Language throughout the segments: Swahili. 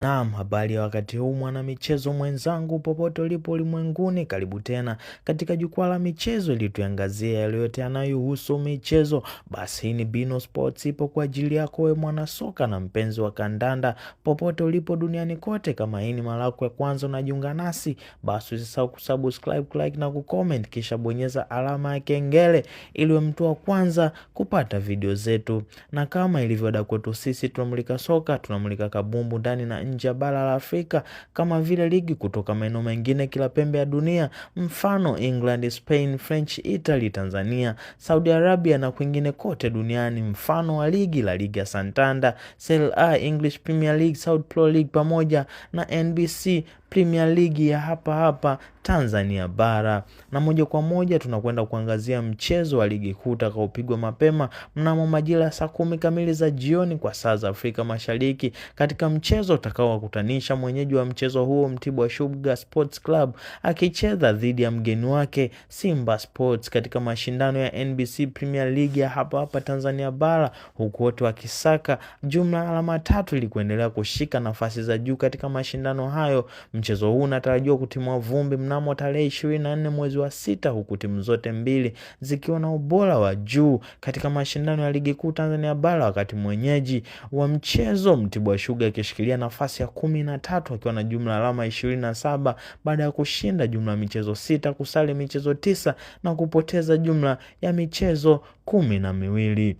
Naam, habari ya wakati huu mwana michezo mwenzangu popote ulipo ulimwenguni, karibu tena katika jukwaa la michezo ili tuangazie yale yote yanayohusu michezo. Basi hii ni Bino Sports, ipo kwa ajili yako wewe mwana soka na mpenzi wa kandanda popote ulipo duniani kote. Kama hii ni mara yako ya kwanza unajiunga nasi, basi usisahau kusubscribe, like na kucomment, kisha bonyeza alama ya kengele ili uwe mtu wa kwanza kupata video zetu. Na kama ilivyo ada kwetu sisi, tunamulika soka, tunamulika kabumbu ndani na nje ya bara la Afrika, kama vile ligi kutoka maeneo mengine kila pembe ya dunia, mfano England, Spain, French, Italy, Tanzania, Saudi Arabia na kwingine kote duniani, mfano wa ligi la Liga Santander, Serie A, English Premier League, Saudi Pro League pamoja na NBC Premier League ya hapa Tanzania bara. Na moja kwa moja tunakwenda kuangazia mchezo wa ligi kuu utakaopigwa mapema mnamo majira saa 10 kamili za jioni kwa saa za Afrika Mashariki, katika mchezo utakaowakutanisha mwenyeji wa mchezo huo Mtibwa Sugar Sports Club akicheza dhidi ya mgeni wake Simba Sports katika mashindano ya NBC Premier League ya hapa Tanzania bara, huku wote wakisaka jumla alama 3 ili kuendelea kushika nafasi za juu katika mashindano hayo. Mchezo huu unatarajiwa kutimua vumbi mnamo tarehe 24 mwezi wa 6, huku timu zote mbili zikiwa na ubora wa juu katika mashindano ya ligi kuu Tanzania bara, wakati mwenyeji wa mchezo Mtibwa Sugar akishikilia nafasi ya 13 akiwa na jumla alama 27 baada ya kushinda jumla michezo 6, kusali michezo 9 na kupoteza jumla ya michezo 12.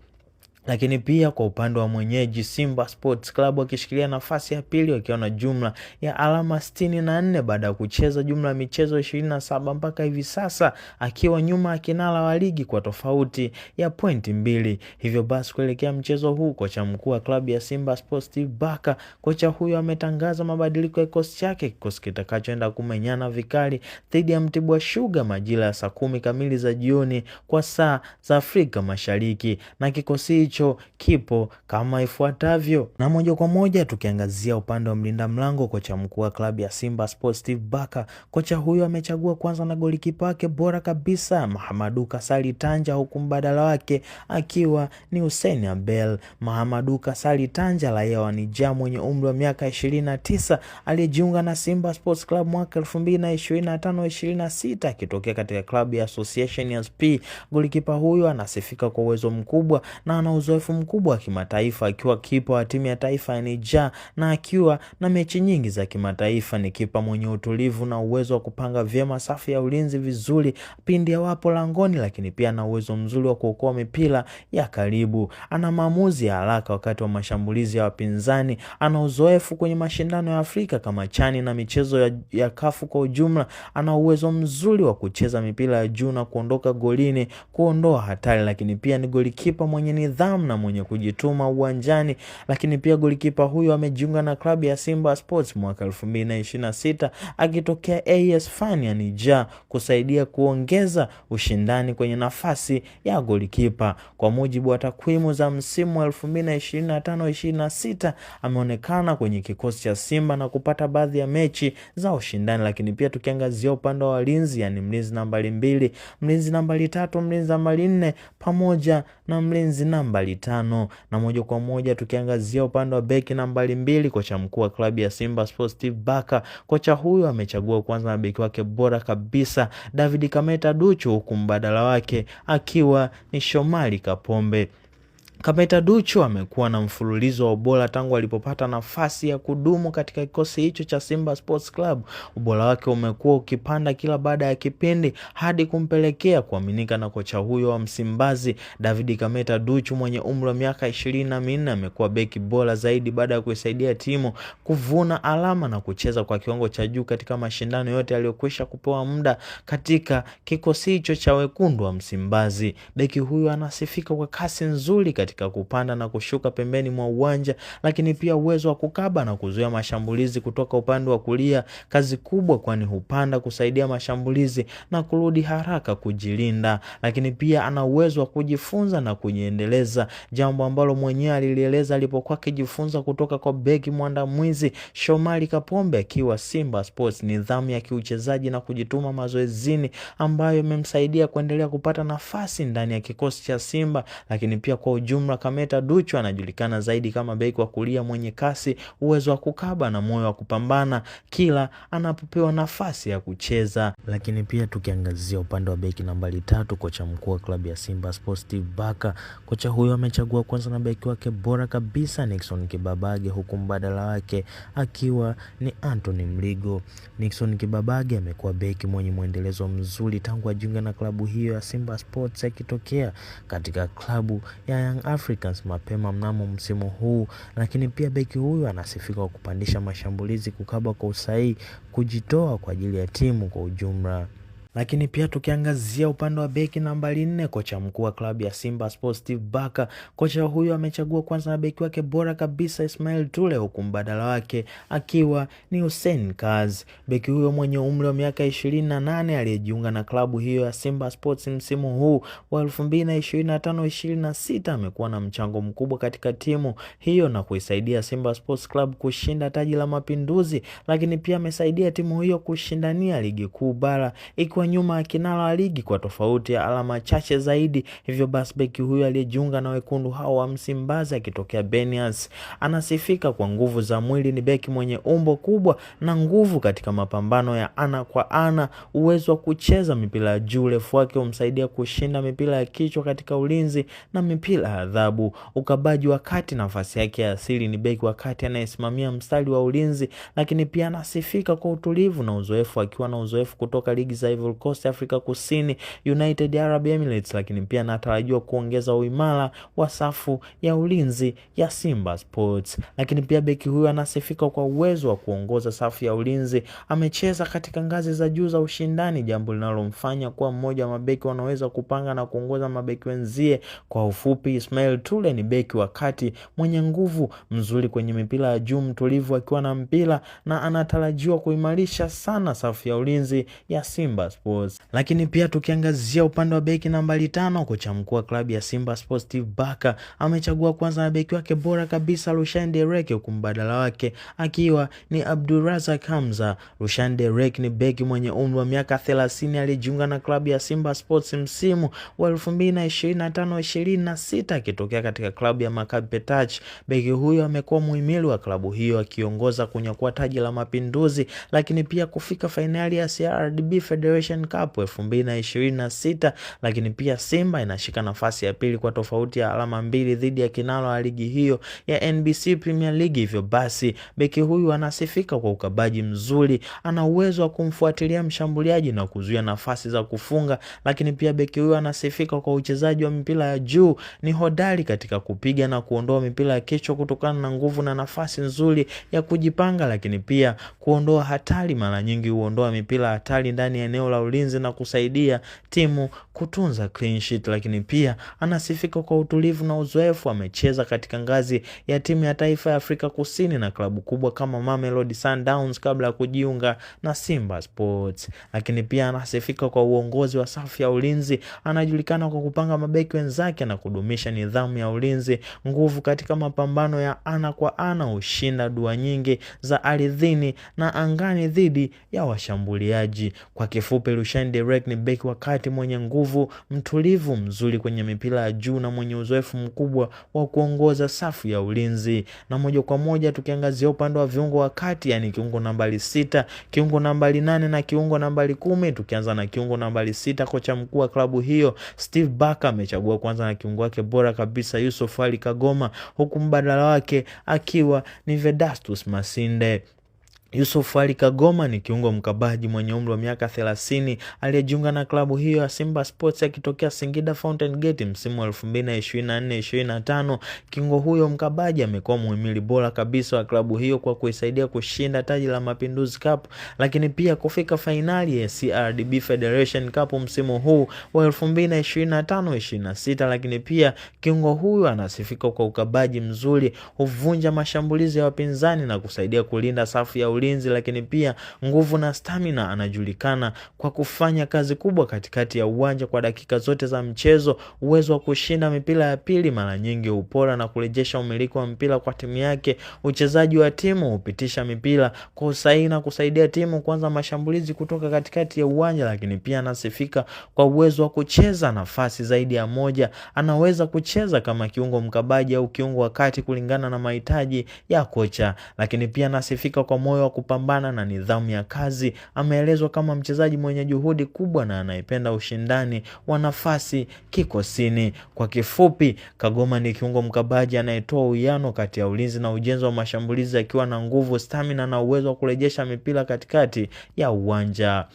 Lakini pia kwa upande wa mwenyeji Simba Sports Club wakishikilia nafasi ya pili wakiwa na jumla ya alama 64 baada ya kucheza jumla michezo 27 mpaka hivi sasa, akiwa nyuma ya kinara wa ligi kwa tofauti ya pointi 2. Hivyo basi kuelekea mchezo huu, kocha mkuu wa klabu ya Simba Sports Steve Barker, kocha huyo ametangaza mabadiliko ya kikosi chake, kikosi kitakachoenda kumenyana vikali dhidi ya Mtibwa Sugar majira ya saa 10 kamili za jioni kwa saa za Afrika Mashariki, na kikosi kipo kama ifuatavyo. Na moja kwa moja tukiangazia upande wa mlinda mlango, kocha mkuu wa klabu ya Simba Sports Steve Barker, kocha huyo amechagua kwanza na golikipa wake bora kabisa Mahamadou Kasali Tanja, huku mbadala wake akiwa ni Hussein Abel. Mahamadou Kasali Tanja, raia wa Niger mwenye umri wa miaka 29, aliyejiunga na Simba Sports Club mwaka 2025-26 akitokea katika klabu ya Association ya SP. Golikipa huyo anasifika kwa uwezo mkubwa na ana uzoefu mkubwa wa kimataifa, akiwa kipa wa timu ya taifa ya Niger na akiwa na mechi nyingi za kimataifa. Ni kipa mwenye utulivu na uwezo wa kupanga vyema safu ya ulinzi vizuri pindi wapo langoni, lakini pia ana uwezo mzuri wa kuokoa mipira ya karibu. Ana maamuzi ya haraka wakati wa mashambulizi ya wapinzani. Ana uzoefu kwenye mashindano ya Afrika kama chani na michezo ya kafu kwa ujumla. Ana uwezo mzuri wa kucheza mipira ya juu na kuondoka golini kuondoa hatari, lakini pia ni golikipa mwenye nidhamu na mwenye kujituma uwanjani. Lakini pia golikipa huyo amejiunga na klabu ya Simba Sports mwaka 2026 akitokea AS Fan ya Niger kusaidia kuongeza ushindani kwenye nafasi ya golikipa. Kwa mujibu wa takwimu za msimu wa 2025-26 ameonekana kwenye kikosi cha Simba na kupata baadhi ya mechi za ushindani. Lakini pia tukiangazia upande wa walinzi, yani mlinzi nambari 2, mlinzi nambari 3, mlinzi nambari 4 pamoja na mlinzi nambari 5. Na moja kwa moja tukiangazia upande wa beki nambari 2, kocha mkuu wa klabu ya Simba Sports Steve Barker, kocha huyo amechagua kwanza na beki wake bora kabisa David Kameta Duchu, huku mbadala wake akiwa ni Shomari Kapombe. Kameta Duchu amekuwa na mfululizo wa ubora tangu alipopata nafasi ya kudumu katika kikosi hicho cha Simba Sports Club. Ubora wake umekuwa ukipanda kila baada ya kipindi hadi kumpelekea kuaminika na kocha huyo wa Msimbazi. David Kameta Duchu mwenye umri wa miaka 24 amekuwa beki bora zaidi baada ya kuisaidia timu kuvuna alama na kucheza kwa kiwango cha juu katika mashindano yote aliyokwisha kupewa muda katika kikosi hicho cha wekundu wa Msimbazi. Beki huyo anasifika kwa kasi nzuri katika kupanda na kushuka pembeni mwa uwanja, lakini pia uwezo wa kukaba na kuzuia mashambulizi kutoka upande wa kulia, kazi kubwa kwani hupanda kusaidia mashambulizi na kurudi haraka kujilinda. Lakini pia ana uwezo wa kujifunza na kujiendeleza, jambo ambalo mwenyewe alilieleza alipokuwa akijifunza kutoka kwa beki mwandamizi Shomari Kapombe akiwa Simba Sports. Nidhamu ya kiuchezaji na kujituma mazoezini ambayo imemsaidia kuendelea kupata nafasi ndani ya kikosi cha Simba, lakini pia kwa ujumla ujumla Kameta Duchu anajulikana zaidi kama beki wa kulia mwenye kasi, uwezo wa kukaba na moyo wa kupambana kila anapopewa nafasi ya kucheza. Lakini pia tukiangazia upande wa beki nambari 3, kocha mkuu wa klabu ya Simba Sports Steve Barker, kocha huyo amechagua kwanza na beki wake bora kabisa Nixon Kibabage, huku mbadala wake akiwa ni Anthony Mligo. Nixon Kibabage amekuwa beki mwenye muendelezo mzuri tangu ajiunge na klabu hiyo ya Simba Sports, akitokea katika klabu ya Young Africans mapema mnamo msimu huu. Lakini pia beki huyu anasifika kwa kupandisha mashambulizi, kukaba kwa usahihi, kujitoa kwa ajili ya timu kwa ujumla. Lakini pia tukiangazia upande wa beki nambari 4, kocha mkuu wa klabu ya Simba Sports Steve Barker, kocha huyo amechagua kwanza na beki wake bora kabisa Ismail Tule, huku mbadala wake akiwa ni Hussein Kaz. Beki huyo mwenye umri wa miaka 28 aliyejiunga na klabu hiyo ya Simba Sports msimu huu wa 2025-26 amekuwa na mchango mkubwa katika timu hiyo na kuisaidia Simba Sports Club kushinda taji la Mapinduzi, lakini pia amesaidia timu hiyo kushindania ligi kuu bara kwa nyuma ya kinara wa ligi kwa tofauti ya alama chache zaidi. Hivyo basi beki huyu aliyejiunga na wekundu hao wa Msimbazi akitokea Benias anasifika kwa nguvu za mwili. Ni beki mwenye umbo kubwa na nguvu katika mapambano ya ana kwa ana, uwezo wa kucheza mipira ya juu, urefu wake umsaidia kushinda mipira ya kichwa katika ulinzi na mipira ya adhabu. Ukabaji wa kati, nafasi yake ya asili ni beki wa kati anayesimamia mstari wa ulinzi, lakini pia anasifika kwa utulivu na uzoefu, akiwa na uzoefu kutoka ligi za Ivory Coast, Afrika Kusini, United Arab Emirates, lakini pia anatarajiwa kuongeza uimara wa safu ya ulinzi ya Simba Sports. Lakini pia beki huyu anasifika kwa uwezo wa kuongoza safu ya ulinzi. Amecheza katika ngazi za juu za ushindani, jambo linalomfanya kuwa mmoja wa mabeki wanaweza kupanga na kuongoza mabeki wenzie. Kwa ufupi, Ismail Tule ni beki wa kati mwenye nguvu, mzuri kwenye mipira ya juu, mtulivu akiwa na mpira, na anatarajiwa kuimarisha sana safu ya ulinzi ya Simba Sports. Lakini pia tukiangazia upande wa beki nambari 5, kocha mkuu wa klabu ya Simba Sports Steve Barker amechagua kwanza na beki wake bora kabisa Rushan Derek, huku mbadala wake akiwa ni Abdulrazak Hamza. Rushan Derek ni beki mwenye umri wa miaka 30 aliyejiunga na klabu ya Simba Sports msimu wa 2025-26 akitokea katika klabu ya Maccabi Petach. Beki huyo amekuwa muhimili wa klabu hiyo, akiongoza kunyakua taji la Mapinduzi, lakini pia kufika fainali ya CRDB Federation Cup 2026. Lakini pia Simba inashika nafasi ya pili kwa tofauti ya alama 2 dhidi ya kinara wa ligi hiyo ya NBC Premier League. Hivyo basi beki huyu anasifika kwa ukabaji mzuri, ana uwezo wa kumfuatilia mshambuliaji na kuzuia nafasi za kufunga. Lakini pia beki huyu anasifika kwa uchezaji wa mipira ya juu, ni hodari katika kupiga na kuondoa mipira ya kichwa kutokana na nguvu na nafasi nzuri ya kujipanga, lakini pia kuondoa hatari. Mara nyingi huondoa mipira hatari ndani ya eneo la ulinzi na kusaidia timu kutunza clean sheet. Lakini pia anasifika kwa utulivu na uzoefu. Amecheza katika ngazi ya timu ya taifa ya Afrika Kusini na klabu kubwa kama Mamelodi Sundowns kabla ya kujiunga na Simba Sports. Lakini pia anasifika kwa uongozi wa safu ya ulinzi. Anajulikana kwa kupanga mabeki wenzake na kudumisha nidhamu ya ulinzi, nguvu katika mapambano ya ana kwa ana, ushinda dua nyingi za ardhini na angani dhidi ya washambuliaji. Kwa kifupi, Rushan Derek ni beki wa kati mwenye nguvu, mtulivu, mzuri kwenye mipira ya juu na mwenye uzoefu mkubwa wa kuongoza safu ya ulinzi. Na moja kwa moja tukiangazia upande wa viungo wa kati, yani kiungo nambari 6, kiungo nambari 8 na kiungo nambari 10. Tukianza na kiungo nambari 6, kocha mkuu wa klabu hiyo Steve Barker amechagua kwanza na kiungo wake bora kabisa Yusuf Ali Kagoma, huku mbadala wake akiwa ni Vedastus Masinde. Yusuf Ali Kagoma ni kiungo mkabaji mwenye umri wa miaka 30 aliyejiunga na klabu hiyo ya Simba Sports akitokea Singida Fountain Gate msimu wa 2024-25. Kiungo huyo mkabaji amekuwa muhimili bora kabisa wa klabu hiyo kwa kuisaidia kushinda taji la Mapinduzi Cup, lakini pia kufika fainali ya CRDB Federation Cup msimu huu wa 2025-26. Lakini pia kiungo huyo anasifika kwa ukabaji mzuri, huvunja mashambulizi ya wapinzani na kusaidia kulinda safu ya ulinzi, lakini pia nguvu na stamina. Anajulikana kwa kufanya kazi kubwa katikati ya uwanja kwa dakika zote za mchezo, uwezo wa kushinda mipira ya pili mara nyingi, upora na kurejesha umiliki wa mpira kwa timu yake. Uchezaji wa timu, hupitisha mipira kwa usahihi na kusaidia timu kuanza mashambulizi kutoka katikati ya uwanja, lakini pia anasifika kwa uwezo wa kucheza nafasi zaidi ya moja. Anaweza kucheza kama kiungo mkabaji au kiungo wa kati kulingana na mahitaji ya kocha, lakini pia anasifika kwa moyo wa kupambana na nidhamu ya kazi. Ameelezwa kama mchezaji mwenye juhudi kubwa na anayependa ushindani wa nafasi kikosini. Kwa kifupi, Kagoma ni kiungo mkabaji anayetoa uwiano kati ya ulinzi na ujenzi wa mashambulizi, akiwa na nguvu, stamina na uwezo wa kurejesha mipira katikati ya uwanja.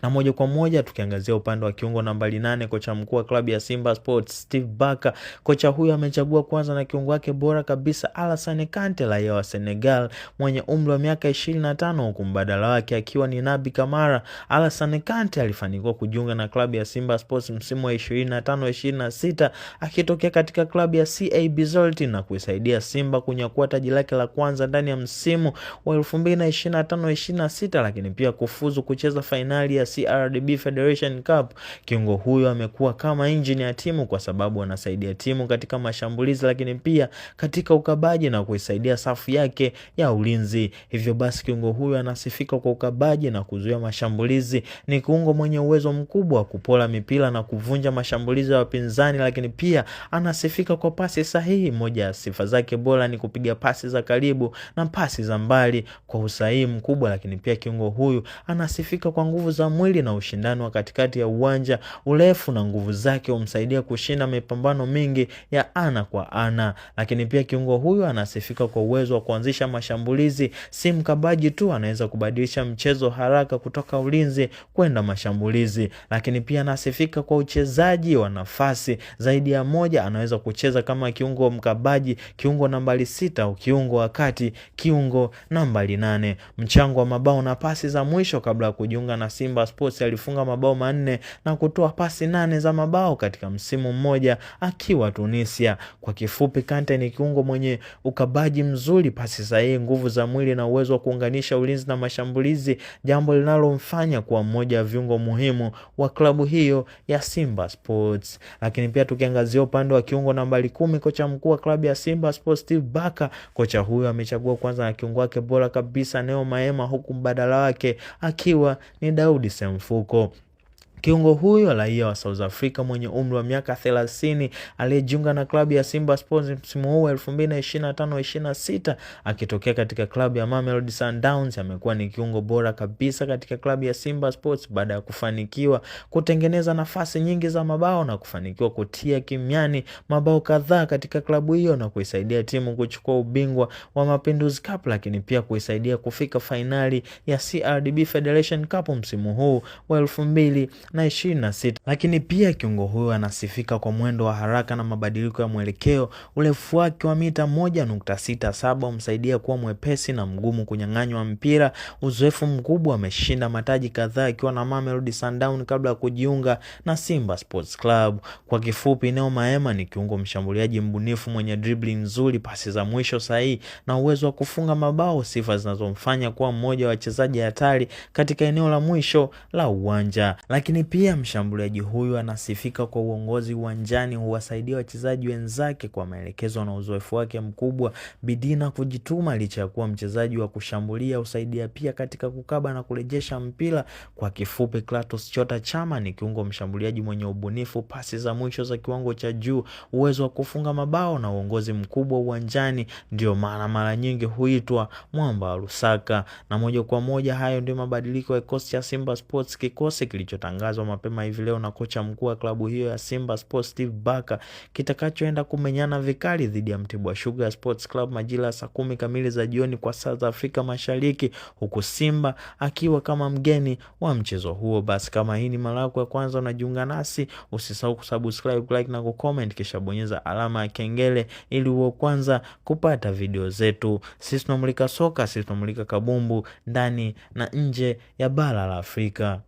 Na moja kwa moja tukiangazia upande wa kiungo nambari 8, kocha mkuu wa klabu ya Simba Sports Steve Barker. Kocha huyu amechagua kwanza na kiungo wake bora kabisa Alassane Kante, raia wa Senegal mwenye umri wa miaka 25, huku mbadala wake akiwa ni Naby Kamara. Alassane Kante alifanikiwa kujiunga na klabu ya Simba Sports msimu wa 25-26 akitokea katika klabu ya CAB Zolti na kuisaidia Simba kunyakua taji lake la kwanza ndani ya msimu wa 2025-26, lakini pia kufuzu kucheza fainali ya CRDB Federation Cup. Kiungo huyo amekuwa kama engine ya timu kwa sababu anasaidia timu katika mashambulizi, lakini pia katika ukabaji na kuisaidia safu yake ya ulinzi. Hivyo basi kiungo huyo anasifika kwa ukabaji na kuzuia mashambulizi. Ni kiungo mwenye uwezo mkubwa wa kupola mipira na kuvunja mashambulizi ya wapinzani, lakini pia anasifika kwa pasi sahihi. Moja ya sifa zake bora ni kupiga pasi za karibu na pasi za mbali kwa usahihi mkubwa, lakini pia kiungo huyu anasifika kwa nguvu za mwili na ushindani wa katikati ya uwanja. Urefu na nguvu zake humsaidia kushinda mapambano mingi ya ana kwa ana, lakini pia kiungo huyu anasifika kwa uwezo wa kuanzisha mashambulizi. Si mkabaji tu, anaweza kubadilisha mchezo haraka kutoka ulinzi kwenda mashambulizi, lakini pia anasifika kwa uchezaji wa nafasi zaidi ya moja. Anaweza kucheza kama kiungo mkabaji, kiungo nambari 6 au kiungo wa kati, kiungo nambari 8. Mchango wa mabao na pasi za mwisho. Kabla ya kujiunga na Simba Sports alifunga mabao 4 na kutoa pasi 8 za mabao katika msimu mmoja akiwa Tunisia. Kwa kifupi, Kante ni kiungo mwenye ukabaji mzuri, pasi sahihi, nguvu za mwili na uwezo wa kuunganisha ulinzi na mashambulizi, jambo linalomfanya kuwa mmoja wa viungo muhimu wa klabu hiyo ya Simba Sports. Lakini pia tukiangazia upande wa kiungo nambari 10, kocha mkuu wa klabu ya Simba Sports Steve Barker. Kocha huyo amechagua kwanza na kiungo wake bora kabisa Neo Maema, huku mbadala wake akiwa ni Daudi Semfuko. Kiungo huyo raia wa South Africa mwenye umri wa miaka 30 aliyejiunga na klabu ya Simba Sports msimu huu 2025-26 akitokea katika klabu ya Mamelodi Sundowns. Amekuwa ni kiungo bora kabisa katika klabu ya Simba Sports baada ya kufanikiwa kutengeneza nafasi nyingi za mabao na kufanikiwa kutia kimiani mabao kadhaa katika klabu hiyo na kuisaidia timu kuchukua ubingwa wa Mapinduzi Cup, lakini pia kuisaidia kufika fainali ya CRDB Federation Cup msimu huu wa 2026. Lakini pia kiungo huyo anasifika kwa mwendo wa haraka na mabadiliko ya mwelekeo. Urefu wake wa mita 1.67 umsaidia kuwa mwepesi na mgumu kunyang'anywa mpira. Uzoefu mkubwa, ameshinda mataji kadhaa akiwa na Mamelodi Sundowns kabla ya kujiunga na Simba Sports Club. Kwa kifupi, Neo Maema ni kiungo mshambuliaji mbunifu mwenye dribbling nzuri, pasi za mwisho sahihi na uwezo wa kufunga mabao, sifa zinazomfanya kuwa mmoja wa wachezaji hatari katika eneo la mwisho la uwanja. Lakini pia mshambuliaji huyu anasifika kwa uongozi uwanjani, huwasaidia wachezaji wenzake kwa maelekezo na uzoefu wake mkubwa. Bidii na kujituma. Licha ya kuwa mchezaji wa kushambulia, husaidia pia katika kukaba na kurejesha mpira. Kwa kifupi, Clatous Chota Chama ni kiungo mshambuliaji mwenye ubunifu, pasi za mwisho za kiwango cha juu, uwezo wa kufunga mabao na uongozi mkubwa uwanjani. Ndio maana mara nyingi huitwa mwamba wa Lusaka. Na moja kwa moja hayo ndio mabadiliko ya kikosi cha Simba Sports, kikosi kilichotangazwa mapema hivi leo na kocha mkuu wa klabu hiyo ya Simba Sports Steve Barker, kitakachoenda kumenyana vikali dhidi ya Mtibwa Sugar Sports Club majira saa 10 kamili za jioni kwa South Africa Mashariki, huku Simba akiwa kama mgeni wa mchezo huo. Basi kama hii ni mara yako ya kwanza unajiunga nasi, usisahau kusubscribe, like na kucomment, kisha bonyeza alama ya kengele ili uwe kwanza kupata video zetu. Sisi tunamulika soka, sisi tunamulika kabumbu ndani na nje ya bara la Afrika.